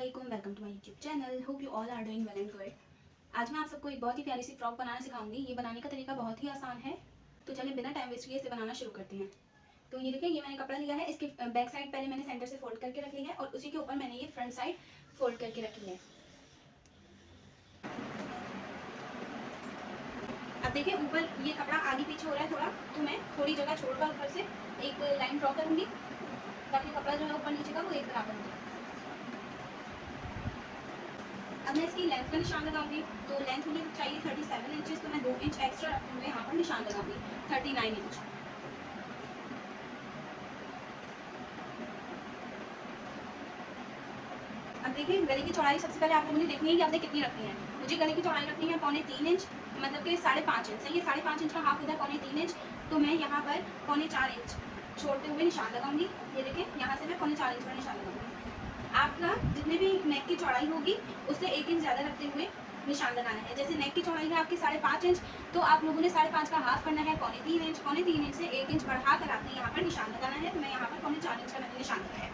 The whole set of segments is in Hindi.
अस्सलामुअलैकुम, welcome to my YouTube channel. Hope you all are doing well and good. आज मैं आप सबको एक बहुत ही प्यारी सी फ्रॉक बनाना सिखाऊंगी। ये बनाने का तरीका बहुत ही आसान है, तो चलिए बिना टाइम वेस्ट किए इसे बनाना शुरू करते हैं। तो ये देखिए, ये मैंने कपड़ा लिया है। इसकी बैक साइड पहले मैंने सेंटर से फोल्ड करके रख ली है और उसी के ऊपर मैंने ये फ्रंट साइड फोल्ड करके रखी है। अब देखिए, ऊपर ये कपड़ा आगे पीछे हो रहा है थोड़ा, तो मैं थोड़ी जगह छोड़कर ऊपर से एक लाइन ड्रॉ करूंगी ताकि कपड़ा जो है ऊपर नीचे का वो एक बराबर हो जाए। अब मैं इसकी लेंथ का निशान लगाऊंगी। तो लेंथ मुझे चाहिए 37 इंचेस, तो मैं 2 इंच एक्स्ट्रा रखते हुए यहाँ पर निशान लगाऊंगी 39 इंच। अब देखिए, गले की चौड़ाई सबसे पहले आप लोगों ने देखनी है कि आपने कितनी रखनी है। मुझे गले की चौड़ाई रखनी है 3.25 इंच, मतलब कि 5.5 इंच। सही है, 5.5 इंच का हाफ होता है 3.25 इंच। तो मैं यहाँ पर 4.25 इंच छोड़ते हुए निशान लगाऊंगी। ये देखिए, यहाँ से मैं 4.25 इंच पर निशान लगाऊंगी। आपका जितने भी नेक की चौड़ाई होगी उससे 1 इंच ज़्यादा रखते हुए निशान लगाना है। जैसे नेक की चौड़ाई है आपकी 5.5 इंच, तो आप लोगों ने 5.5 का हाफ करना है 3.25 इंच। 3.25 इंच से 1 इंच बढ़ा कर आपने यहाँ पर निशान लगाना है। तो मैं यहाँ पर 4.25 इंच का मैंने निशान लगाया।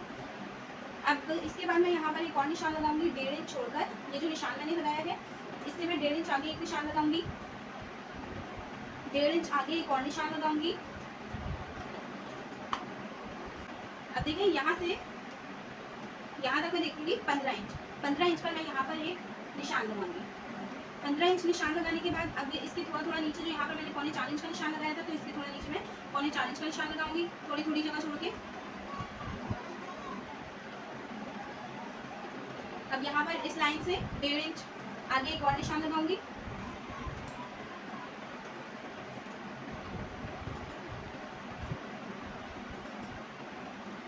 अब इसके बाद मैं यहाँ पर एक और निशान लगाऊंगी 1.5 इंच छोड़कर। ये जो निशान मैंने लगाया है इससे मैं 1.5 इंच आगे एक निशान लगाऊंगी, 1.5 इंच आगे एक और निशान लगाऊंगी। अब देखिए, यहाँ से यहाँ तक मैं देखूंगी 15 इंच। 15 इंच पर मैं यहाँ पर एक निशान लगाऊंगी। 15 इंच निशान लगाने के बाद अब इसके थोड़ा थोड़ा नीचे, जो यहाँ पर मैंने 4.25 इंच का निशान लगाया था, तो इसके थोड़ा नीचे मैं 4.25 इंच का निशान लगाऊंगी, थोड़ी थोड़ी जगह छोड़ के। अब यहाँ पर इस लाइन से 1.5 इंच आगे एक और निशान लगाऊंगी।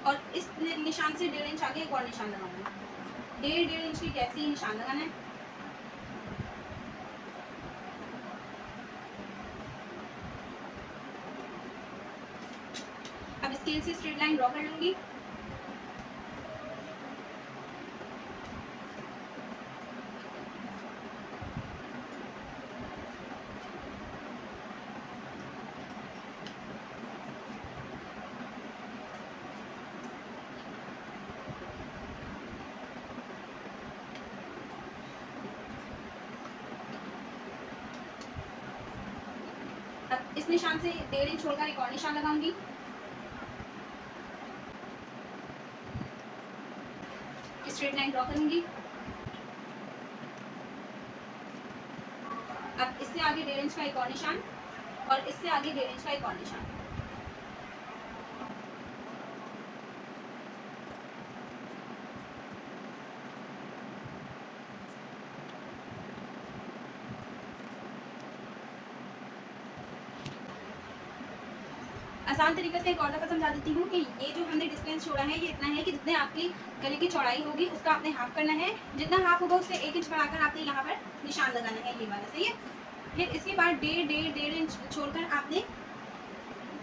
और इस निशान से 1.5 इंच आगे एक और निशान लगाऊंगी। 1.5 इंच की गैप से ये निशान लगाना है। अब स्केल से स्ट्रेट लाइन ड्रॉ कर लूंगी। अब इस निशान से 1.5 इंच छोड़कर एक और निशान लगाऊंगी। स्ट्रेट लाइन ड्रॉ करूंगी। अब इससे आगे 1.5 इंच का एक और निशान और इससे आगे 1.5 इंच का एक और निशान। आसान तरीके से एक और दफा समझा देती हूँ कि ये जो हमने डिस्टेंस छोड़ा है ये इतना है कि जितने आपकी गले की चौड़ाई होगी उसका आपने हाफ करना है। जितना हाफ होगा उससे 1 इंच बढ़ाकर आपने यहाँ पर निशान लगाना है, ये वाला। सही है। फिर इसके बाद 1.5 इंच छोड़कर आपने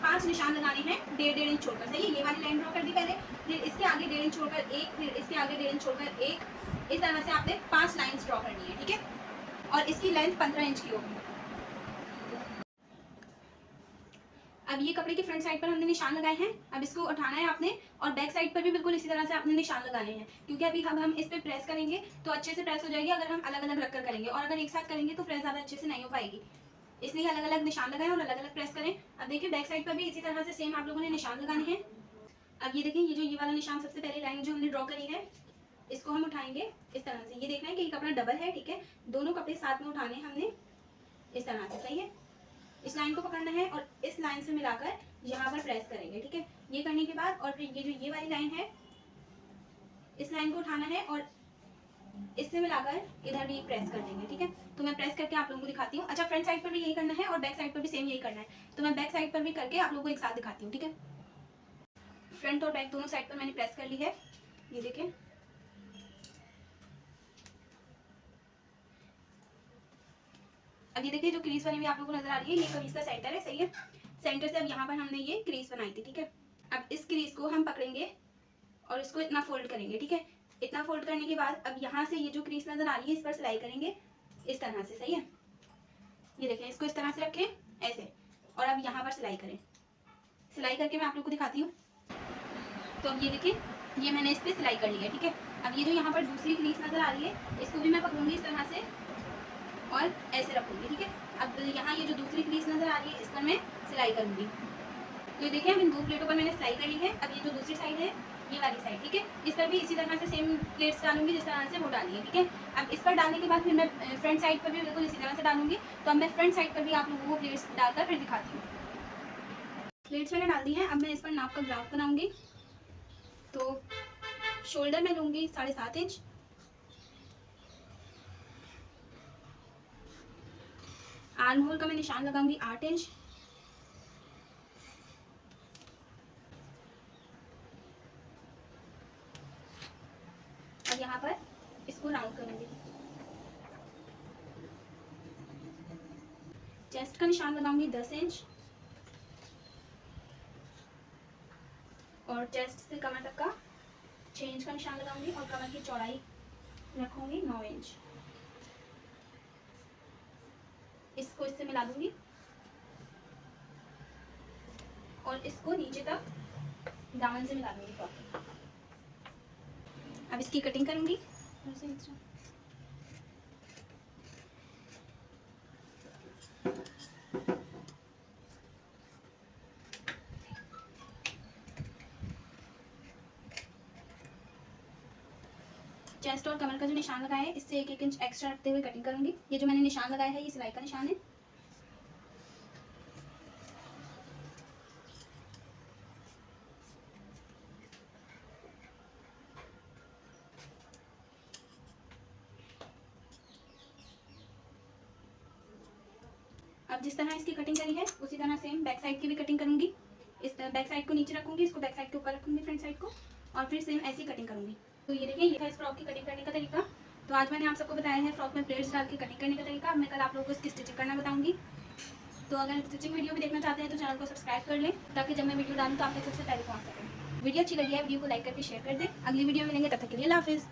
5 निशान लगाने हैं 1.5 इंच छोड़कर। सही है, ये वाली लाइन ड्रॉ कर दी पहले, फिर इसके आगे 1.5 इंच छोड़कर एक, फिर इसके आगे 1.5 इंच छोड़कर एक। इस तरह से आपने 5 लाइन्स ड्रॉ करनी है। ठीक है, और इसकी लेंथ 15 इंच की होगी। अब ये कपड़े की फ्रंट साइड पर हमने निशान लगाए हैं। अब इसको उठाना है आपने, और बैक साइड पर भी बिल्कुल इसी तरह से आपने निशान लगाने हैं, क्योंकि अभी हम इस पर प्रेस करेंगे तो अच्छे से प्रेस हो जाएगी अगर हम अलग अलग रखकर करेंगे, और अगर एक साथ करेंगे तो प्रेस ज़्यादा अच्छे से नहीं हो पाएगी। इसलिए अलग अलग निशान लगाएं और अलग अलग प्रेस करें। अब देखिए, बैक साइड पर भी इसी तरह से सेम आप लोगों ने निशान लगाने हैं। अब ये देखिए, ये वाला निशान, सबसे पहले लाइन जो हमने ड्रॉ करी है इसको हम उठाएंगे इस तरह से। ये देखना है कि ये कपड़ा डबल है। ठीक है, दोनों कपड़े साथ में उठाने हमने इस तरह से। सही है, इस लाइन को पकड़ना है और इस लाइन से मिलाकर यहाँ पर प्रेस करेंगे। ठीक है, ये करने के बाद और फिर ये जो ये वाली लाइन है इस लाइन को उठाना है और इससे मिलाकर इधर भी प्रेस कर देंगे। ठीक है, तो मैं प्रेस करके आप लोगों को दिखाती हूँ। अच्छा, फ्रंट साइड पर भी यही करना है और बैक साइड पर भी सेम यही करना है, तो मैं बैक साइड पर भी करके आप लोगों को एक साथ दिखाती हूँ। ठीक है, फ्रंट और बैक दोनों साइड पर मैंने प्रेस कर ली है। ये देखें, अब ये देखिए, जो क्रीज बनी हुई आप लोगों को नजर आ रही है, ये कमीज का सेंटर है। सही है, सेंटर से अब यहाँ पर हमने ये क्रीज बनाई थी। ठीक है, अब इस क्रीज को हम पकड़ेंगे और इसको इतना फोल्ड करेंगे। ठीक है, इतना फोल्ड करने के बाद अब यहाँ से ये जो क्रीज नजर आ रही है इस पर सिलाई करेंगे इस तरह से। सही है, ये देखें, इसको इस तरह से रखें ऐसे, और अब यहाँ पर सिलाई करें। सिलाई करके मैं आप लोग को दिखाती हूँ। तो अब ये देखिए, ये मैंने इस पर सिलाई कर ली है। ठीक है, अब ये जो यहाँ पर दूसरी क्रीज नज़र आ रही है, इसको भी मैं पकड़ूंगी इस तरह से और ऐसे रखूंगी, ठीक है। अब यहाँ ये जो दूसरी क्रीज नज़र आ रही है, इस पर मैं सिलाई करूंगी। तो ये देखिए, अब इन 2 प्लेटों पर मैंने सिलाई करी है। अब ये जो दूसरी साइड है, ये वाली साइड, ठीक है, इस पर भी इसी तरह से सेम प्लेट्स डालूंगी जिस तरह से वो डाली है, ठीक है। अब इस पर डालने के बाद फिर मैं फ्रंट साइड पर भी बिल्कुल इसी तरह से डालूंगी। तो अब मैं फ्रंट साइड पर भी आप लोगों को प्लेट्स डालकर फिर दिखाती हूँ। प्लेट्स मैंने डाल दी हैं। अब मैं इस पर नाप का ग्राफ बनाऊंगी। तो शोल्डर में लूँगी 7.5 इंच, आर्म होल का मैं निशान लगाऊंगी 8 इंच, और यहाँ पर इसको राउंड करूंगी। चेस्ट का निशान लगाऊंगी 10 इंच, और चेस्ट से कमर तक का 6 इंच का निशान लगाऊंगी, और कमर की चौड़ाई रखूंगी 9 इंच। इसको इससे मिला दूंगी और इसको नीचे तक दामन से मिला दूंगी फ्रॉक। अब इसकी कटिंग करूंगी। चेस्ट और कमर का जो निशान लगाया है, इससे 1-1 इंच एक्स्ट्रा रखते हुए कटिंग करूंगी। ये जो मैंने निशान लगाया है, ये सिलाई का निशान है। अब जिस तरह इसकी कटिंग करी है, उसी तरह सेम बैक साइड की भी कटिंग करूंगी। इस तरह बैक साइड को नीचे रखूंगी, इसको बैक साइड के ऊपर रखूंगी, फ्रंट साइड को, और फिर सेम ऐसी कटिंग करूंगी। तो ये देखिए, ये था इस फ्रॉक की कटिंग करने का तरीका। तो आज मैंने आप सबको बताया है फ्रॉक में प्लेट्स डाल के कटिंग करने का तरीका। अब मैं कल आप लोगों को इसकी स्टिचिंग करना बताऊंगी। तो अगर स्टिचिंग वीडियो भी देखना चाहते हैं तो चैनल को सब्सक्राइब कर लें, ताकि जब मैं वीडियो डालूँ तो आप तक सबसे पहले पहुँच सकें। वीडियो अच्छी लगी है, वीडियो को लाइक करके शेयर कर दें। अगली वीडियो में मिलेंगे, तब तक के लिए अल्लाह हाफिज़।